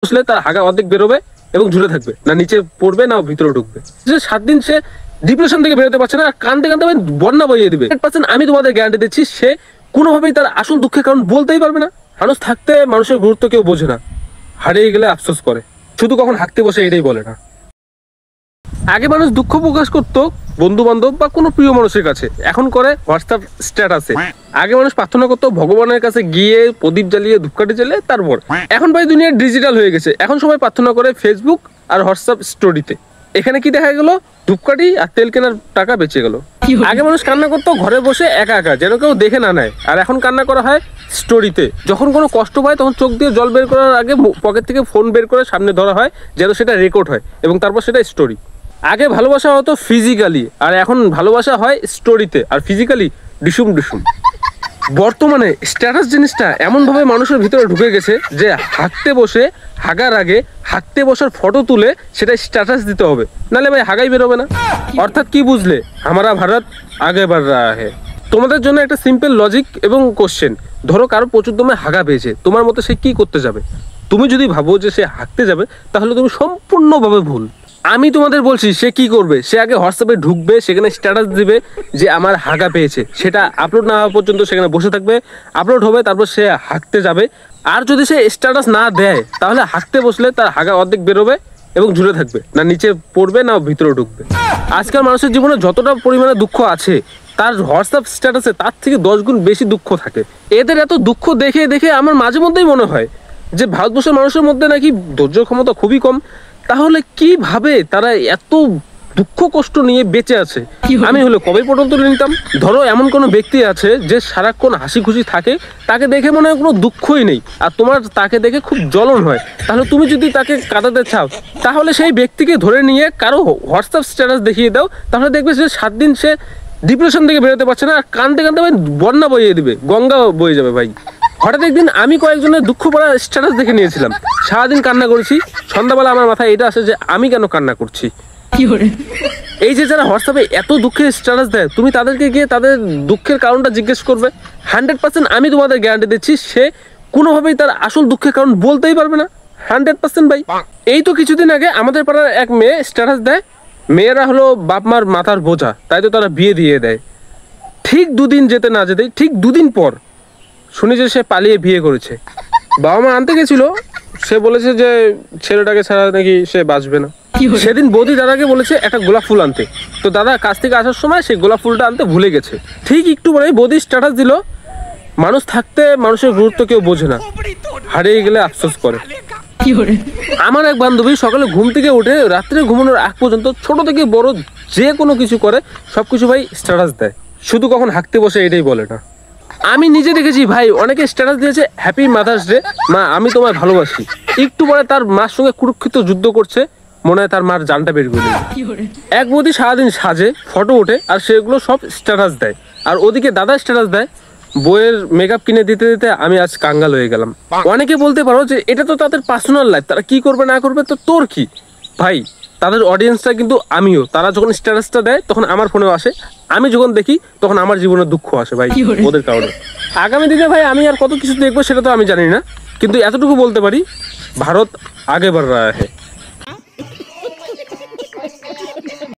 বসলে তার হাগা অর্ধেক বেরোবে এবং ঝুলে থাকবে, না নিচে পড়বে না ভিতরে ঢুকবে। যে 7 দিন সে ডিপ্রেশন থেকে বেরোতে পারছে না, কানতে কানতে বন্যা বইয়ে দিবে। 100% আমি তোমাদের গ্যারান্টি দিচ্ছি, সে কোনোভাবেই তার আসল দুঃখের কারণ বলতেই পারবে না। মানুষ থাকতে মানুষের গুরুত্ব কেউ বোঝে না, হারিয়ে গেলে আফসোস করে, শুধু কখন হাঁকতে বসে এটাই বলে না। আগে মানুষ দুঃখ প্রকাশ করতো বন্ধু বান্ধব বা কোনো প্রিয় মানুষের কাছে, এখন করে হোয়াটসঅ্যাপ স্ট্যাটাসে। আগে মানুষ প্রার্থনা করতো ভগবানের কাছে গিয়ে প্রদীপ জ্বালিয়ে ধূপকাঠি জ্বালিয়ে, তারপর এখন ভাই দুনিয়া ডিজিটাল হয়ে গেছে, এখন সবাই প্রার্থনা করে ফেসবুক আর হোয়াটসঅ্যাপ স্টোরিতে। এখানে কি দেখা গেল, ধূপকাঠি আর তেল কেনার টাকা বেঁচে গেল। আগে মানুষ কান্না করতো ঘরে বসে একা একা, যেন কেউ দেখে না নেয়, আর এখন কান্না করা হয় স্টোরিতে। যখন কোনো কষ্ট পায় তখন চোখ দিয়ে জল বের করার আগে পকেট থেকে ফোন বের করে সামনে ধরা হয়, যেন সেটা রেকর্ড হয় এবং তারপর সেটা স্টোরি। আগে ভালোবাসা হতো ফিজিক্যালি, আর এখন ভালোবাসা হয় স্টোরিতে, আর ফিজিক্যালি ডিসুম ডিসুম। বর্তমানে স্ট্যাটাস জিনিসটা এমনভাবে মানুষের ভিতরে ঢুকে গেছে যে হাঁকতে বসে হাগার আগে হাঁকতে বসার ফটো তুলে সেটা স্ট্যাটাস দিতে হবে, নাহলে ভাই হাগাই বেরোবে না। অর্থাৎ কি বুঝলে, হামারা ভারত আগে বাড় রাহা হ্যায়। তোমাদের জন্য একটা সিম্পল লজিক এবং কোশ্চেন, ধরো কারো প্রচুর দমে হাগা পেয়েছে, তোমার মতো সে কি করতে যাবে? তুমি যদি ভাবো যে সে হাঁকতে যাবে, তাহলে তুমি সম্পূর্ণভাবে ভুল। আমি তোমাদের বলছি সে কি করবে, সে আগে হোয়াটসঅ্যাপে ঢুকবে, সেখানে স্ট্যাটাস দিবে যে আমার হাগা পেয়েছে, সেটা আপলোড না হওয়া পর্যন্ত সেখানে বসে থাকবে, আপলোড হবে, তারপর সে হাঁকতে যাবে। আর যদি সে স্ট্যাটাস না দেয়, তাহলে হাঁকতে বসলে তার হাগা অর্ধেক বেরোবে এবং ঝুলে থাকবে, না নিচে পড়বে না ভিতরে ঢুকবে। আজকাল মানুষের জীবনে যতটা পরিমাণে দুঃখ আছে, তার হোয়াটসঅ্যাপ স্ট্যাটাসে তার থেকে 10 গুণ বেশি দুঃখ থাকে। এদের এত দুঃখ দেখে দেখে আমার মাঝে মধ্যেই মনে হয় যে ভারতবর্ষের মানুষের মধ্যে নাকি ধৈর্য ক্ষমতা খুবই কম। তাহলে কিভাবে তারা এত দুঃখ কষ্ট নিয়ে বেঁচে আছে? আমি হলে কবে পর্যন্ত নিতাম। ধরো এমন কোনো ব্যক্তি আছে যে সারাক্ষণ হাসি খুশি থাকে, তাকে দেখে মনে হয় কোনো দুঃখই নেই, আর তোমার তাকে দেখে খুব জ্বলন হয়, তাহলে তুমি যদি তাকে কাঁদাতে চাও, তাহলে সেই ব্যক্তিকে ধরে নিয়ে কারো হোয়াটসঅ্যাপ স্ট্যাটাস দেখিয়ে দাও, তাহলে দেখবে যে 7 দিন সে ডিপ্রেশন থেকে বেরোতে পারছে না, কানতে কানতে বন্যা বইয়ে দিবে, গঙ্গা বয়ে যাবে ভাই। হঠাৎ একদিন আমি কয়েকজনের দুঃখ পড়া স্ট্যাটাস দেখে নিয়েছিলাম, সারাদিন কান্না করেছি। সন্ধ্যাবেলা আমার মাথায় এটা আসে যে আমি কেন কান্না করছি। এই যে যারা হোয়াটসঅ্যাপে এত দুঃখের স্ট্যাটাস দেয়, তুমি তাদেরকে গিয়ে তাদের দুঃখের কারণটা জিজ্ঞেস করবে, 100% আমি তোমাদের গ্যারান্টি দিচ্ছি সে কোনোভাবেই তার আসল দুঃখের কারণ বলতেই পারবে না। 100% ভাই। এই তো কিছুদিন আগে আমাদের পাড়ার এক মেয়ে স্ট্যাটাস দেয়, মেয়েরা হলো বাপ মার মাথার বোঝা, তাই তো তারা বিয়ে দিয়ে দেয়। ঠিক 2 দিন যেতে না যেতেই, ঠিক 2 দিন পর শুনি যে সে পালিয়ে বিয়ে করেছে। বাবা মা আনতে গেছিল, সে বলেছে যে ছেলেটাকে ছাড়া নাকি সে বাঁচবে না। সেদিন বৌদি দাদাকে বলেছে একটা গোলাপ ফুল আনতে, তো দাদা কাছ থেকে আসার সময় সেই গোলাপ ফুলটা আনতে ভুলে গেছে। ঠিক একটু পরেই বৌদি স্ট্যাটাস দিল, মানুষ থাকতে মানুষের গুরুত্ব কেউ বোঝে না, হারিয়ে গেলে আফসোস করে। আমার এক বান্ধবী সকালে ঘুম থেকে উঠে রাত্রে ঘুমানোর আগ পর্যন্ত ছোট থেকে বড় যে কোনো কিছু করে, সবকিছু ভাই স্ট্যাটাস দেয়, শুধু কখন হাঁকতে বসে এটাই বলে না। আমি নিজে দেখেছি ভাই, অনেকে স্ট্যাটাস দিয়েছে হ্যাপি মাদার্স ডে, মা আমি তোমায় ভালোবাসি। একটু পরে তার মার সঙ্গে কুরুক্ষেত্র যুদ্ধ করছে, মনে হয় তার মার জানটা বের করে। এক বৌদি সারাদিন সাজে, ফটো ওঠে, আর সেগুলো সব স্ট্যাটাস দেয়, আর ওদিকে দাদা স্ট্যাটাস দেয় বইয়ের মেকআপ কিনে দিতে দিতে আমি আজ কাঙ্গাল হয়ে গেলাম। অনেকে বলতে পারো যে এটা তো তাদের পার্সোনাল লাইফ, তারা কি করবে না করবে তো তোর কি। ভাই তাদের অডিয়েন্সটা কিন্তু আমিও, তারা যখন স্ট্যাটাসটা দেয় তখন আমার ফোনেও আসে, আমি যখন দেখি তখন আমার জীবনে দুঃখ আসে ভাই ওদের কারণে। আগামী দিনে ভাই আমি আর কত কিছু দেখবো সেটা তো আমি জানি না, কিন্তু এতটুকু বলতে পারি, ভারত আগে বাড় রাহা হ্যায়।